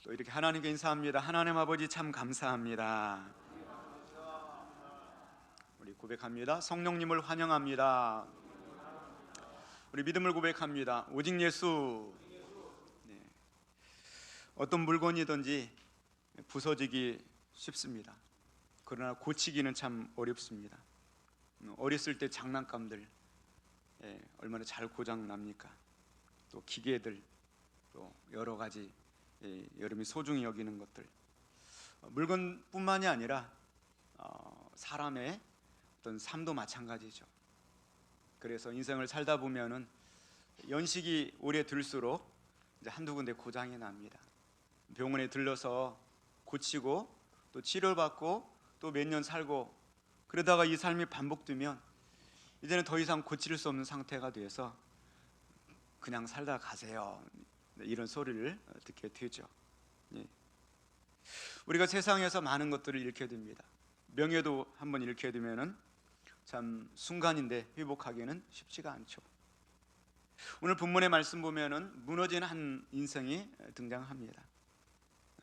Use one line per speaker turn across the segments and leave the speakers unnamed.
또 이렇게 하나님께 인사합니다. 하나님 아버지 참 감사합니다. 우리 고백합니다. 성령님을 환영합니다. 우리 믿음을 고백합니다. 오직 예수. 네. 어떤 물건이든지 부서지기 쉽습니다. 그러나 고치기는 참 어렵습니다. 어렸을 때 장난감들 얼마나 잘 고장 납니까? 또 기계들, 또 여러 가지 여러분이 소중히 여기는 것들, 물건뿐만이 아니라 사람의 어떤 삶도 마찬가지죠. 그래서 인생을 살다 보면은 연식이 오래 들수록 이제 한두 군데 고장이 납니다. 병원에 들러서 고치고 또 치료받고 또 몇 년 살고, 그러다가 이 삶이 반복되면 이제는 더 이상 고칠 수 없는 상태가 돼서 그냥 살다 가세요, 이런 소리를 듣게 되죠. 우리가 세상에서 많은 것들을 잃게 됩니다. 명예도 한번 잃게 되면은 참 순간인데 회복하기는 쉽지가 않죠. 오늘 본문의 말씀 보면은 무너진 한 인생이 등장합니다.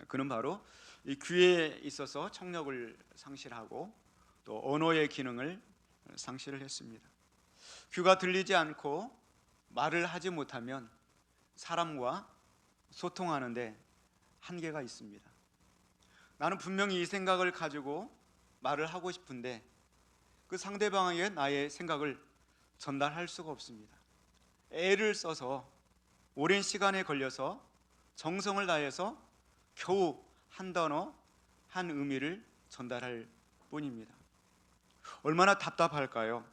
그는 바로 이 귀에 있어서 청력을 상실하고 또 언어의 기능을 상실을 했습니다. 귀가 들리지 않고 말을 하지 못하면 사람과 소통하는데 한계가 있습니다. 나는 분명히 이 생각을 가지고 말을 하고 싶은데 그 상대방에게 나의 생각을 전달할 수가 없습니다. 애를 써서 오랜 시간에 걸려서 정성을 다해서 겨우 한 단어, 한 의미를 전달할 뿐입니다. 얼마나 답답할까요?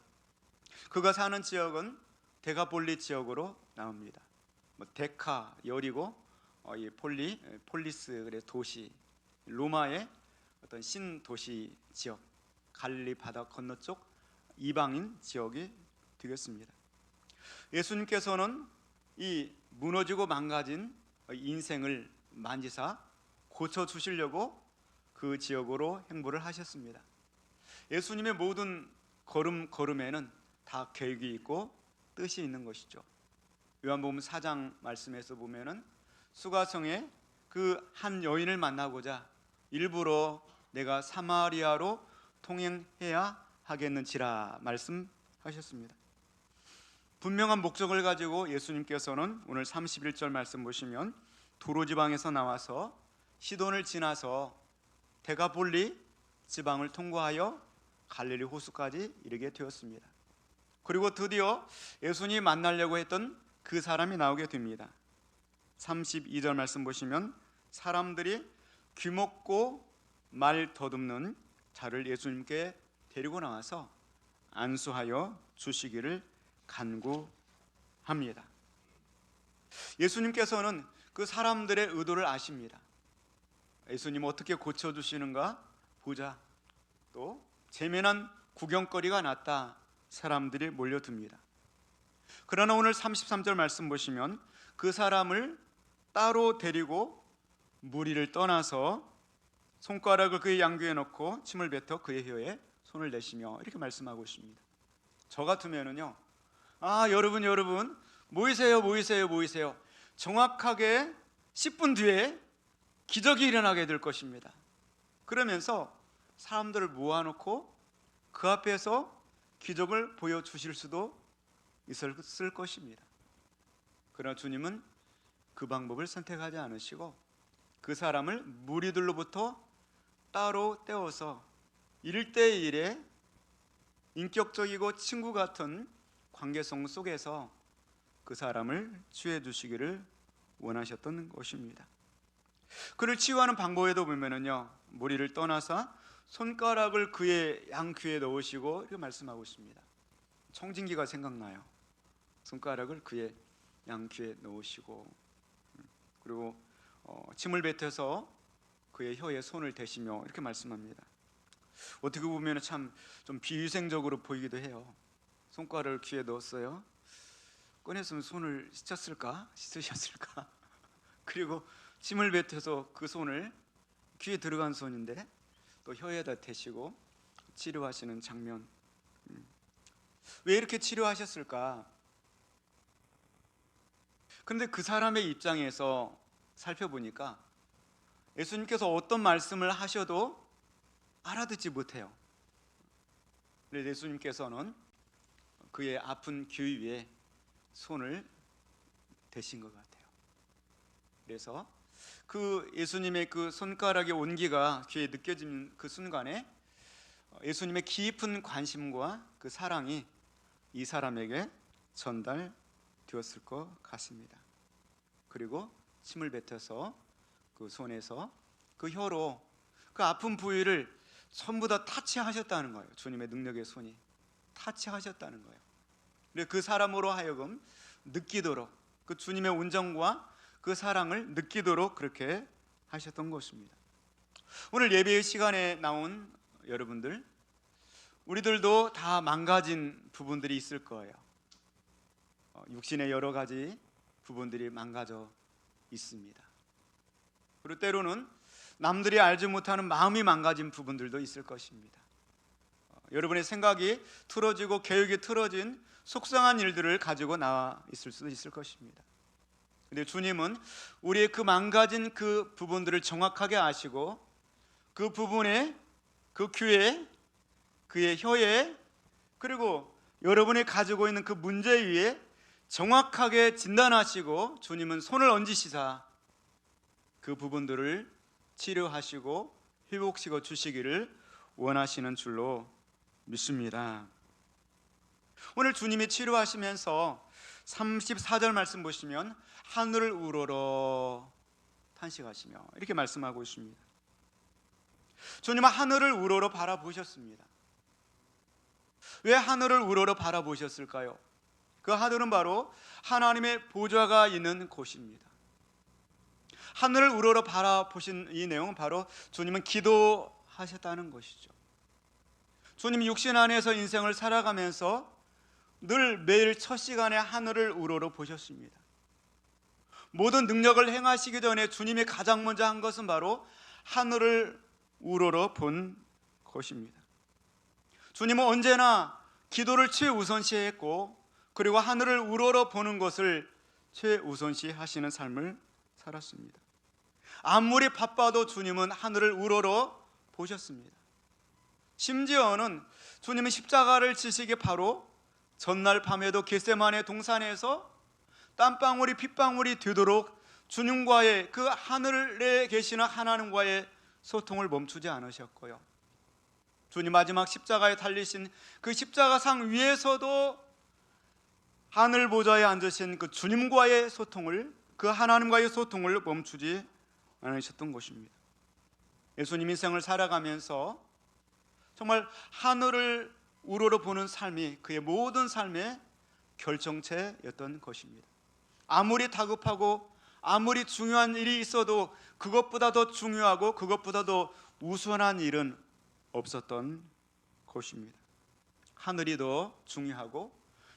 그가 사는 지역은 데가폴리 지역으로 나옵니다. 데카, 여리고, 폴리스, 그래 도시, 로마의 어떤 신도시 지역, 갈릴리 바다 건너쪽 이방인 지역이 되겠습니다. 예수님께서는 이 무너지고 망가진 인생을 만지사 고쳐주시려고 그 지역으로 행보를 하셨습니다. 예수님의 모든 걸음걸음에는 다 계획이 있고 뜻이 있는 것이죠. 요한복음 4장 말씀에서 보면은 수가성에 그 한 여인을 만나고자 일부러 내가 사마리아로 통행해야 하겠는지라 말씀하셨습니다. 분명한 목적을 가지고 예수님께서는 오늘 31절 말씀 보시면 두로 지방에서 나와서 시돈을 지나서 데가폴리 지방을 통과하여 갈릴리 호수까지 이르게 되었습니다. 그리고 드디어 예수님이 만나려고 했던 그 사람이 나오게 됩니다. 32절 말씀 보시면 사람들이 귀먹고 말 더듬는 자를 예수님께 데리고 나와서 안수하여 주시기를 간구합니다. 예수님께서는 그 사람들의 의도를 아십니다. 예수님 어떻게 고쳐주시는가 보자. 또 재미난 구경거리가 났다. 사람들이 몰려듭니다. 그러나 오늘 33절 말씀 보시면 그 사람을 따로 데리고 무리를 떠나서 손가락을 그의 양귀에 넣고 침을 뱉어 그의 혀에 손을 내시며 이렇게 말씀하고 있습니다. 저 같으면은요, 여러분 모이세요. 정확하게 10분 뒤에 기적이 일어나게 될 것입니다. 그러면서 사람들을 모아놓고 그 앞에서 기적을 보여주실 수도 있을 것입니다. 그러나 주님은 그 방법을 선택하지 않으시고 그 사람을 무리들로부터 따로 떼어서 1대1의 인격적이고 친구 같은 관계성 속에서 그 사람을 치유해 주시기를 원하셨던 것입니다. 그를 치유하는 방법에도 보면은요, 무리를 떠나서 손가락을 그의 양귀에 넣으시고 이렇게 말씀하고 있습니다. 청진기가 생각나요. 손가락을 그의 양귀에 넣으시고, 그리고 침을 뱉어서 그의 혀에 손을 대시며 이렇게 말씀합니다. 어떻게 보면 참 좀 비위생적으로 보이기도 해요. 손가락을 귀에 넣었어요. 꺼냈으면 손을 씻으셨을까? 그리고 침을 뱉어서 그 손을, 귀에 들어간 손인데 또 혀에다 대시고 치료하시는 장면. 왜 이렇게 치료하셨을까? 그런데 그 사람의 입장에서 살펴보니까 예수님께서 어떤 말씀을 하셔도 알아듣지 못해요. 그래서 예수님께서는 그의 아픈 귀 위에 손을 대신 것 같아요. 그래서 그 예수님의 그 손가락의 온기가 귀에 느껴지는 그 순간에 예수님의 깊은 관심과 그 사랑이 이 사람에게 전달되었을 것 같습니다. 그리고 침을 뱉어서 그 손에서 그 혀로 그 아픈 부위를 전부 다 타치하셨다는 거예요. 주님의 능력의 손이 타치하셨다는 거예요. 그래서 그 사람으로 하여금 느끼도록, 그 주님의 온정과 그 사랑을 느끼도록 그렇게 하셨던 것입니다. 오늘 예배의 시간에 나온 여러분들, 우리들도 다 망가진 부분들이 있을 거예요. 육신의 여러 가지 부분들이 망가져 있습니다. 그리고 때로는 남들이 알지 못하는 마음이 망가진 부분들도 있을 것입니다. 여러분의 생각이 틀어지고 계획이 틀어진 속상한 일들을 가지고 나와 있을 수도 있을 것입니다. 근데 주님은 우리의 그 망가진 그 부분들을 정확하게 아시고 그 부분에, 그 귀에, 그의 혀에, 그리고 여러분이 가지고 있는 그 문제 위에 정확하게 진단하시고 주님은 손을 얹으시사 그 부분들을 치료하시고 회복시켜 주시기를 원하시는 줄로 믿습니다. 오늘 주님이 치료하시면서 34절 말씀 보시면 하늘을 우러러 탄식하시며 이렇게 말씀하고 있습니다. 주님은 하늘을 우러러 바라보셨습니다. 왜 하늘을 우러러 바라보셨을까요? 그 하늘은 바로 하나님의 보좌가 있는 곳입니다. 하늘을 우러러 바라보신 이 내용은 바로 주님은 기도하셨다는 것이죠. 주님이 육신 안에서 인생을 살아가면서 늘 매일 첫 시간에 하늘을 우러러 보셨습니다. 모든 능력을 행하시기 전에 주님이 가장 먼저 한 것은 바로 하늘을 우러러 본 것입니다. 주님은 언제나 기도를 최우선시했고 그리고 하늘을 우러러 보는 것을 최우선시 하시는 삶을 살았습니다. 아무리 바빠도 주님은 하늘을 우러러 보셨습니다. 심지어는 주님은 십자가를 지시기 바로 전날 밤에도 겟세마네 동산에서 땀방울이 핏방울이 되도록 주님과의 그 하늘에 계시는 하나님과의 소통을 멈추지 않으셨고요. 주님 마지막 십자가에 달리신 그 십자가상 위에서도 하늘 보좌에 앉으신 그 주님과의 소통을, 그 하나님과의 소통을 멈추지 않으셨던 것입니다. 예수님 인생을 살아가면서 정말 하늘을 우러러 보는 삶이 그의 모든 삶의 결정체였던 것입니다. 아무리 다급하고 아무리 중요한 일이 있어도 그것보다 더 중요하고 그것보다 더 우선한 일은 없었던 것입니다. 하늘이 더 중요하고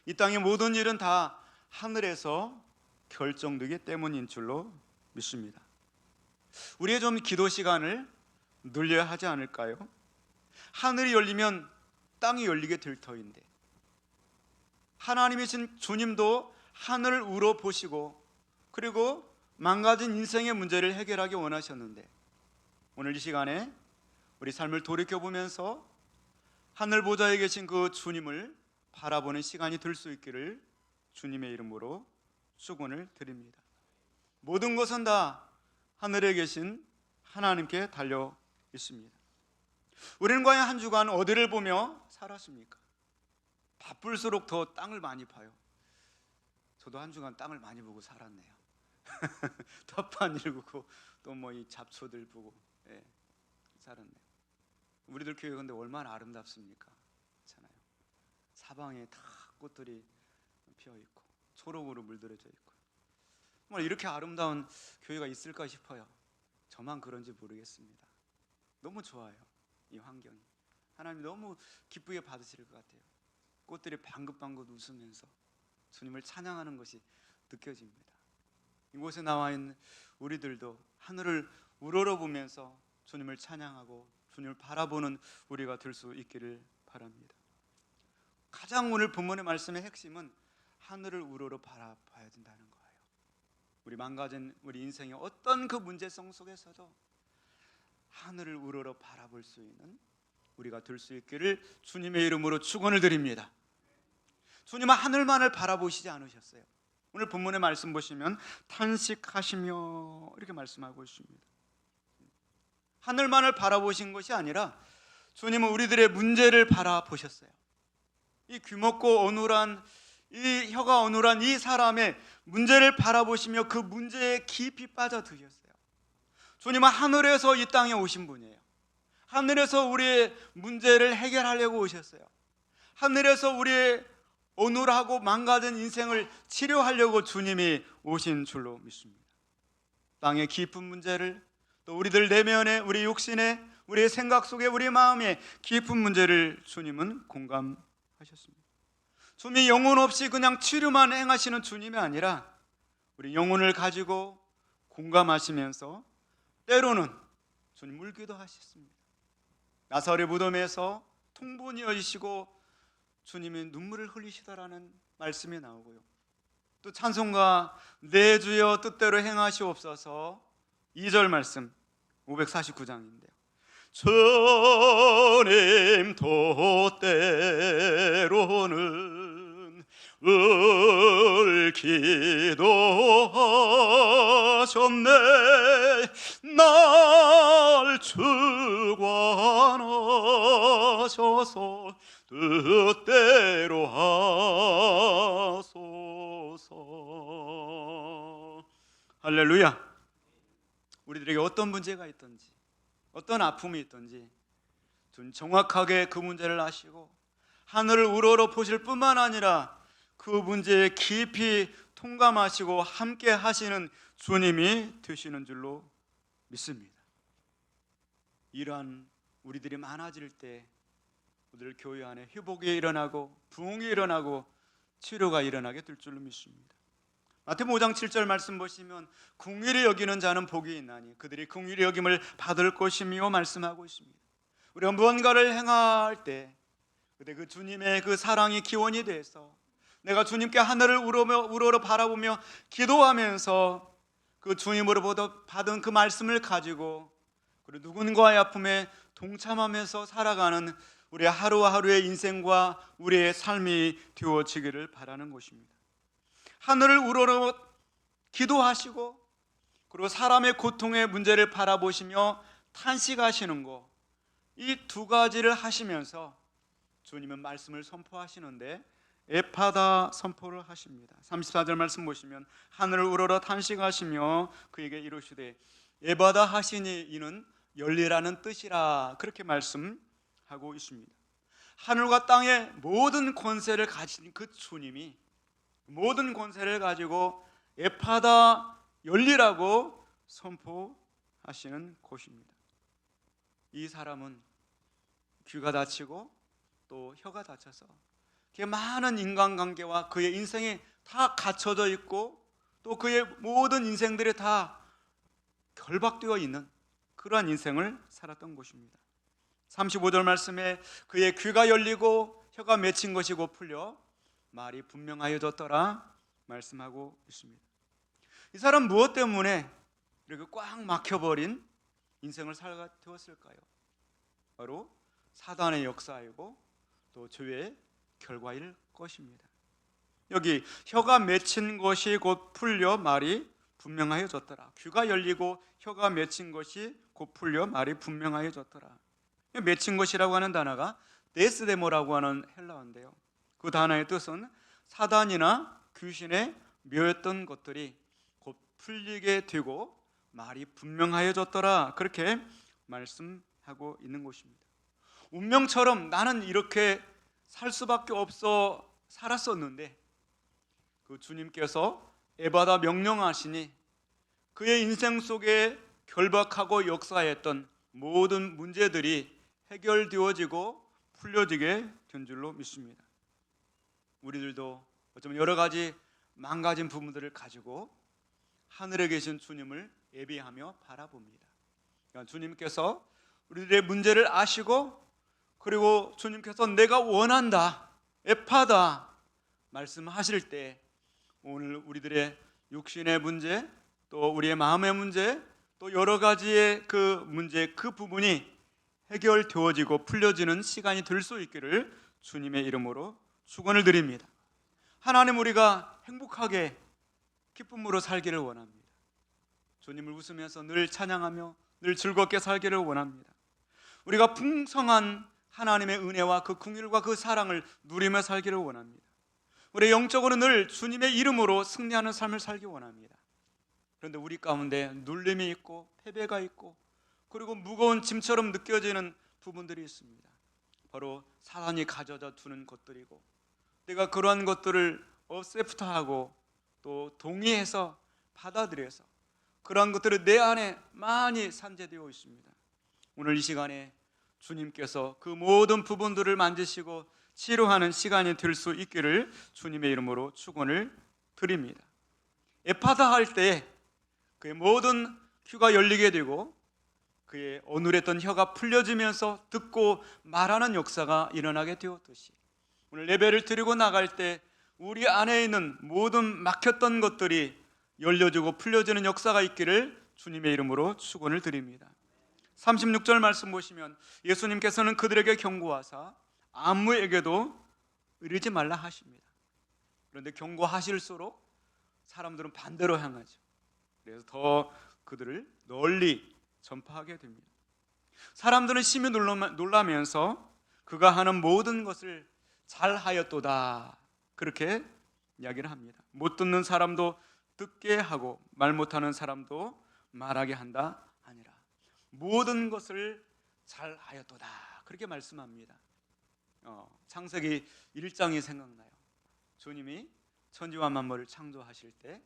이 땅의 모든 일은 다 하늘에서 결정되기 때문인 줄로 믿습니다. 우리의 좀 기도 시간을 늘려야 하지 않을까요? 하늘이 열리면 땅이 열리게 될 터인데 하나님이신 주님도 하늘을 우러 보시고 그리고 망가진 인생의 문제를 해결하기 원하셨는데 오늘 이 시간에 우리 삶을 돌이켜보면서 하늘 보좌에 계신 그 주님을 바라보는 시간이 될 수 있기를 주님의 이름으로 축원을 드립니다. 모든 것은 다 하늘에 계신 하나님께 달려 있습니다. 우리는 과연 한 주간 어디를 보며 살았습니까? 바쁠수록 더 땅을 많이 봐요. 저도 한 주간 땅을 많이 보고 살았네요. 텃밭 일구고 또 뭐 이 잡초들 보고 살았네요. 우리들 교회 근데 얼마나 아름답습니까? 그렇잖아요. 사방에 다 꽃들이 피어 있고 초록으로 물들어져 있고 정말 이렇게 아름다운 교회가 있을까 싶어요. 저만 그런지 모르겠습니다. 너무 좋아요. 이 환경이 하나님 너무 기쁘게 받으실 것 같아요. 꽃들이 방긋방긋 웃으면서 주님을 찬양하는 것이 느껴집니다. 이곳에 나와 있는 우리들도 하늘을 우러러보면서 주님을 찬양하고 주님을 바라보는 우리가 될 수 있기를 바랍니다. 가장 오늘 본문의 말씀의 핵심은 하늘을 우러러 바라봐야 된다는 거예요. 우리 망가진 우리 인생의 어떤 그 문제성 속에서도 하늘을 우러러 바라볼 수 있는 우리가 될 수 있기를 주님의 이름으로 축원을 드립니다. 주님은 하늘만을 바라보시지 않으셨어요. 오늘 본문의 말씀 보시면 탄식하시며 이렇게 말씀하고 있습니다. 하늘만을 바라보신 것이 아니라 주님은 우리들의 문제를 바라보셨어요. 이 귀먹고 어눌한, 이 혀가 어눌한 이 사람의 문제를 바라보시며 그 문제에 깊이 빠져드셨어요. 주님은 하늘에서 이 땅에 오신 분이에요. 하늘에서 우리의 문제를 해결하려고 오셨어요. 하늘에서 우리의 어눌하고 망가진 인생을 치료하려고 주님이 오신 줄로 믿습니다. 땅의 깊은 문제를, 또 우리들 내면에, 우리 육신에, 우리의 생각 속에, 우리 마음에 깊은 문제를 주님은 공감하셨습니다. 주님이 영혼 없이 그냥 치료만 행하시는 주님이 아니라 우리 영혼을 가지고 공감하시면서 때로는 주님 울기도 하셨습니다. 나사렛 무덤에서 통분이 여시고 주님이 눈물을 흘리시더라는 말씀이 나오고요. 또 찬송가 내 주여 뜻대로 행하시옵소서 2절 말씀 549장인데요. 주님 뜻대로는 기도하셨네 날 축원하셔서 뜻대로 하소서. 할렐루야. 우리들에게 어떤 문제가 있든지 어떤 아픔이 있든지 정확하게 그 문제를 아시고 하늘을 우러러 보실 뿐만 아니라 그 문제에 깊이 통감하시고 함께 하시는 주님이 되시는 줄로 믿습니다. 이러한 우리들이 많아질 때 우리들 교회 안에 회복이 일어나고 부흥이 일어나고 치료가 일어나게 될 줄로 믿습니다. 마태복음 5장 7절 말씀 보시면 긍휼히 여기는 자는 복이 있나니 그들이 긍휼히 여김을 받을 것이며 말씀하고 있습니다. 우리가 무언가를 행할 때 그때 그 주님의 그 사랑이 기원이 돼서 내가 주님께 하늘을 우러러 바라보며 기도하면서 그 주님으로부터 받은 그 말씀을 가지고 그리고 누군가의 아픔에 동참하면서 살아가는 우리의 하루하루의 인생과 우리의 삶이 되어지기를 바라는 것입니다. 하늘을 우러러 기도하시고 그리고 사람의 고통의 문제를 바라보시며 탄식하시는 것, 이 두 가지를 하시면서 주님은 말씀을 선포하시는데 에파다 선포를 하십니다. 34절 말씀 보시면 하늘을 우러러 탄식하시며 그에게 이르시되 에바다 하시니 이는 열리라는 뜻이라 그렇게 말씀하고 있습니다. 하늘과 땅의 모든 권세를 가진 그 주님이 모든 권세를 가지고 에파다 열리라고 선포하시는 곳입니다. 이 사람은 귀가 다치고 또 혀가 다쳐서 그의 많은 인간관계와 그의 인생이 다 갇혀져 있고 또 그의 모든 인생들이 다 결박되어 있는 그러한 인생을 살았던 곳입니다. 35절 말씀에 그의 귀가 열리고 혀가 맺힌 것이 곧 풀려 말이 분명하여졌더라 말씀하고 있습니다. 이 사람 무엇 때문에 이렇게 꽉 막혀버린 인생을 살아되었을까요? 바로 사단의 역사이고 또 죄의 결과일 것입니다. 여기 혀가 맺힌 것이 곧 풀려 말이 분명하여졌더라. 귀가 열리고 혀가 맺힌 것이 곧 풀려 말이 분명하여졌더라. 맺힌 것이라고 하는 단어가 데스데모라고 하는 헬라어인데요, 그 단어의 뜻은 사단이나 귀신에 묘했던 것들이 곧 풀리게 되고 말이 분명하여졌더라 그렇게 말씀하고 있는 것입니다. 운명처럼 나는 이렇게 살 수밖에 없어 살았었는데 그 주님께서 에바다 명령하시니 그의 인생 속에 결박하고 역사했던 모든 문제들이 해결되어지고 풀려지게 된 줄로 믿습니다. 우리들도 어쩌면 여러 가지 망가진 부분들을 가지고 하늘에 계신 주님을 예비하며 바라봅니다. 그러니까 주님께서 우리들의 문제를 아시고 그리고 주님께서 내가 원한다, 에파다 말씀하실 때 오늘 우리들의 육신의 문제, 또 우리의 마음의 문제, 또 또 여러 가지의 그 문제, 그 부분이 해결되어지고 풀려지는 시간이 될 수 있기를 주님의 이름으로 축원을 드립니다. 하나님, 우리가 행복하게 기쁨으로 살기를 원합니다. 주님을 웃으면서 늘 찬양하며 늘 즐겁게 살기를 원합니다. 우리가 풍성한 하나님의 은혜와 그 긍휼과 그 사랑을 누리며 살기를 원합니다. 우리 영적으로 늘 주님의 이름으로 승리하는 삶을 살기 원합니다. 그런데 우리 가운데 눌림이 있고 패배가 있고 그리고 무거운 짐처럼 느껴지는 부분들이 있습니다. 바로 사단이 가져다 두는 것들이고, 내가 그러한 것들을 어셉트하고 또 동의해서 받아들여서 그러한 것들이 내 안에 많이 산재되어 있습니다. 오늘 이 시간에 주님께서 그 모든 부분들을 만지시고 치료하는 시간이 될 수 있기를 주님의 이름으로 축원을 드립니다. 에파다 할 때 그의 모든 귀가 열리게 되고 그의 어눌했던 혀가 풀려지면서 듣고 말하는 역사가 일어나게 되었듯이, 오늘 예배를 드리고 나갈 때 우리 안에 있는 모든 막혔던 것들이 열려지고 풀려지는 역사가 있기를 주님의 이름으로 축원을 드립니다. 36절 말씀 보시면 예수님께서는 그들에게 경고하사 아무에게도 이르지 말라 하십니다. 그런데 경고하실수록 사람들은 반대로 향하죠. 그래서 더 그들을 널리 전파하게 됩니다. 사람들은 심히 놀라면서 그가 하는 모든 것을 잘하였도다, 그렇게 이야기를 합니다. 못 듣는 사람도 듣게 하고 말 못하는 사람도 말하게 한다 아니라 모든 것을 잘하였도다, 그렇게 말씀합니다. 창세기 1장이 생각나요. 주님이 천지와 만물을 창조하실 때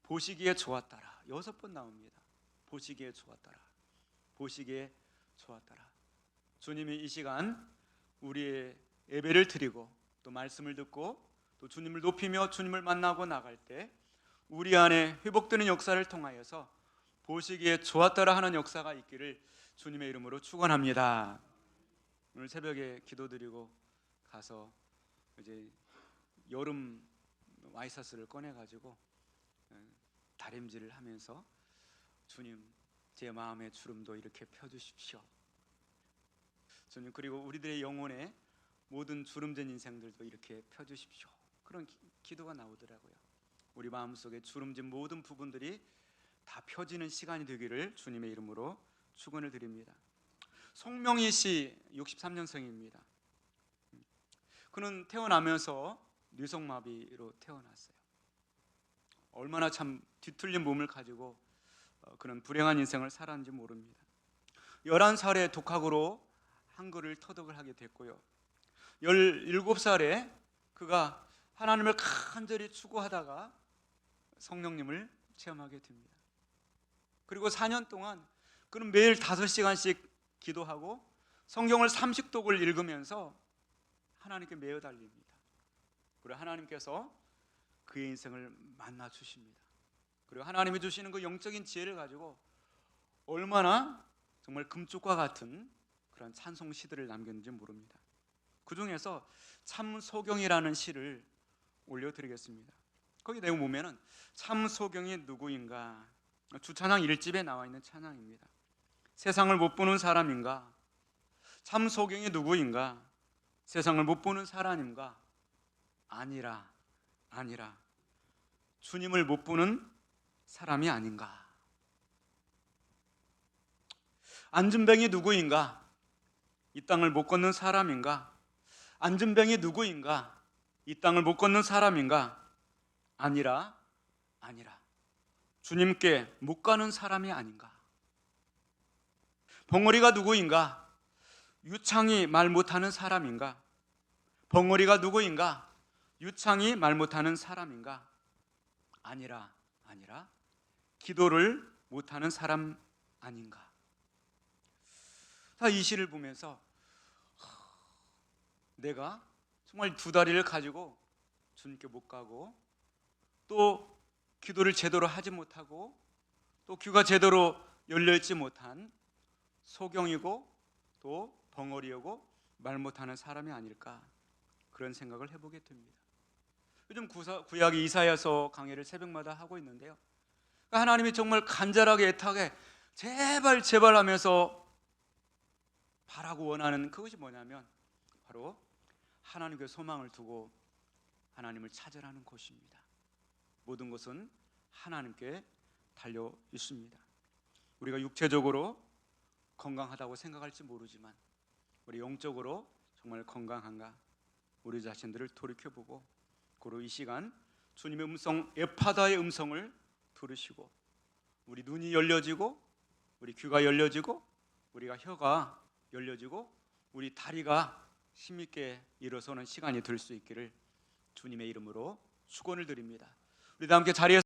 보시기에 좋았더라 6번 나옵니다. 보시기에 좋았더라, 보시기에 좋았더라. 주님이 이 시간 우리의 예배를 드리고 또 말씀을 듣고 또 주님을 높이며 주님을 만나고 나갈 때 우리 안에 회복되는 역사를 통하여서 보시기에 좋았더라 하는 역사가 있기를 주님의 이름으로 축원합니다. 오늘 새벽에 기도드리고 가서 이제 여름 와이셔츠를 꺼내가지고 다림질을 하면서 주님, 제 마음의 주름도 이렇게 펴주십시오. 주님, 그리고 우리들의 영혼에 모든 주름진 인생들도 이렇게 펴주십시오. 그런 기도가 나오더라고요. 우리 마음속에 주름진 모든 부분들이 다 펴지는 시간이 되기를 주님의 이름으로 축원을 드립니다. 송명희 씨 63년생입니다. 그는 태어나면서 뇌성마비로 태어났어요. 얼마나 참 뒤틀린 몸을 가지고 그런 불행한 인생을 살았는지 모릅니다. 11살에 독학으로 한글을 터득을 하게 됐고요. 17살에 그가 하나님을 간절히 추구하다가 성령님을 체험하게 됩니다. 그리고 4년 동안 그는 매일 5시간씩 기도하고 성경을 30독을 읽으면서 하나님께 매어 달립니다. 그리고 하나님께서 그의 인생을 만나 주십니다. 그리고 하나님이 주시는 그 영적인 지혜를 가지고 얼마나 정말 금쪽과 같은 그런 찬송 시들을 남겼는지 모릅니다. 그 중에서 참소경이라는 시를 올려드리겠습니다. 거기 내용 보면은 참소경이 누구인가, 주찬양 1집에 나와 있는 찬양입니다. 세상을 못 보는 사람인가, 참소경이 누구인가, 세상을 못 보는 사람인가, 아니라 주님을 못 보는 사람이 아닌가. 안진뱅이 누구인가, 이 땅을 못 걷는 사람인가, 안진뱅이 누구인가, 이 땅을 못 걷는 사람인가, 아니라 주님께 못 가는 사람이 아닌가. 벙어리가 누구인가, 유창이 말 못하는 사람인가, 벙어리가 누구인가, 유창이 말 못하는 사람인가, 아니라 기도를 못하는 사람 아닌가. 이 시를 보면서 내가 정말 2다리를 가지고 주님께 못 가고 또 기도를 제대로 하지 못하고 또 귀가 제대로 열려있지 못한 소경이고 또 벙어리이고 말 못하는 사람이 아닐까, 그런 생각을 해보게 됩니다. 요즘 구약 이사야서 강의를 새벽마다 하고 있는데요, 하나님이 정말 간절하게 애타게 제발 제발 하면서 바라고 원하는 그것이 뭐냐면 바로 하나님께 소망을 두고 하나님을 찾으라는 것입니다. 모든 것은 하나님께 달려 있습니다. 우리가 육체적으로 건강하다고 생각할지 모르지만 우리 영적으로 정말 건강한가 우리 자신들을 돌이켜보고 고로 이 시간 주님의 음성, 에파다의 음성을 들으시고 우리 눈이 열려지고 우리 귀가 열려지고 우리가 혀가 열려지고 우리 다리가 힘있게 일어서는 시간이 될 수 있기를 주님의 이름으로 축원을 드립니다. 우리 다 함께 자리에서